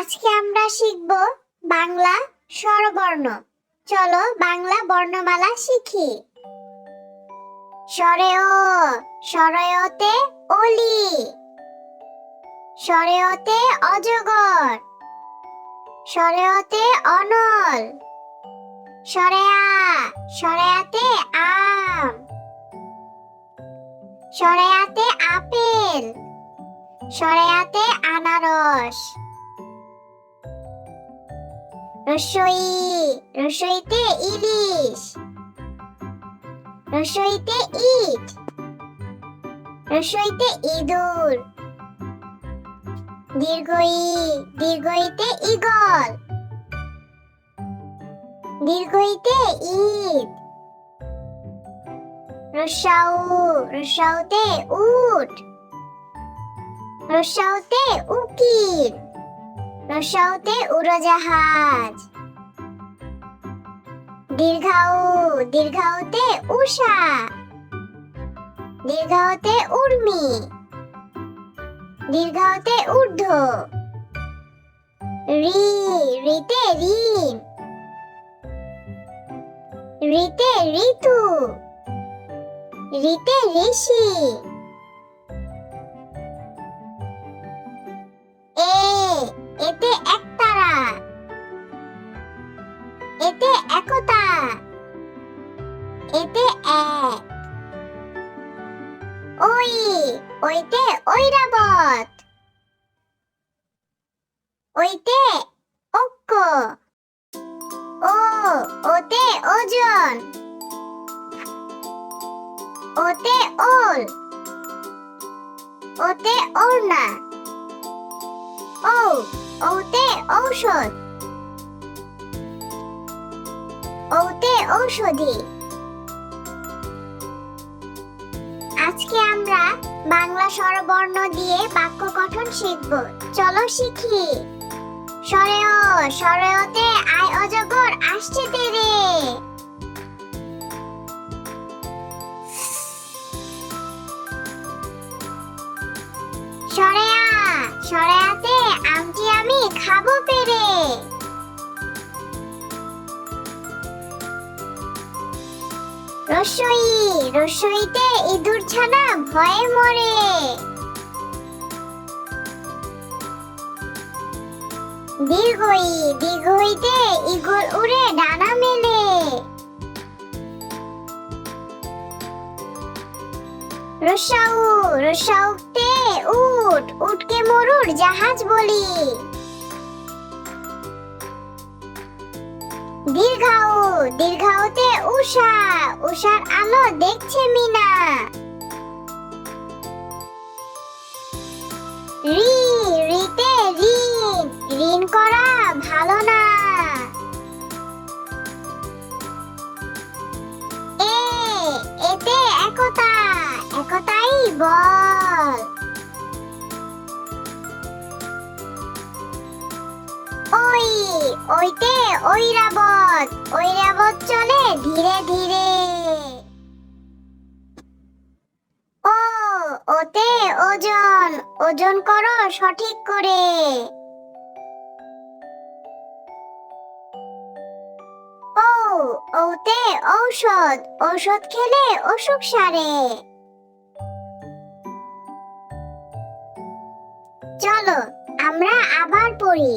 আজকে আমরা শিখব বাংলা স্বরবর্ণ। চলো বাংলা বর্ণমালা শিখি। স্বরে ও, স্বরয়তে অলি, স্বরেয়তে অজগর, স্বরেয়তে অনল, স্বরেয়া, স্বরেয়াতে আম, স্বরেয়াতে আপেল, স্বরেয়াতে আনারস। রসই, রসইতে ইলিশ, রসইতে ইট, রসইতে ইঁদুর। দীর্ঘই, দীর্ঘইতে ঈগল, দীর্ঘইতে ঈদ। রস্যাউ, রস্যাউতে উট, রস্যাউতে উকিল, রস্যাউতে উড়োজাহাজ। দীর্ঘাউ, দীর্ঘাউতে উষা, দীর্ঘাউতে উর্মি, দীর্ঘাউতে ঊর্ধ্ব। রি, রিতে ঋণ, রিতে ঋতু, রিতে ঋষি। এ, এতে একতারা, এতে একতা, এতে এক। ওই, ওইতে ঐরাবত, ওইতে ঐক্য। ও, ওতে ওজন, ওতে ওল, ওতে ওড়না। ও, ওতে ঔষধ, ওতে ঔষধি। আজকে আমরা বাংলা স্বরবর্ণ দিয়ে বাক্য গঠন শিখব। চলো শিখি। স্বরে ও, স্বরেয়তে আয় অজগর আসছে তেরে। স্বরেয়া, স্বরেয়াতে আমটি আমি খাবো পেরে। রসই, রসইতে ইঁদুর ছানা ভয়ে মরে। দীর্ঘই, দীর্ঘইতে ঈগল উড়ে ডানা মেলে। রস্যাউ, রস্যাউতে উট, উটকে মরুর জাহাজ বলি। দীর্ঘাউ, দীর্ঘাউতে উষা, উষার আলো দেখছে মিনা। রি, রিতে ঋণ, ঋণ করা ভালো না। এ, এতে একতা, একতাই বল। ওই, ওইতে ঐরাবত, ঐরাবত চলে ধীরে ধীরে। ও, ওতে ওজন, ওজন করো সঠিক করে। ও, ওতে ঔষধ, ঔষধ খেলে অসুখ সারে। চলো আমরা আবার পড়ি।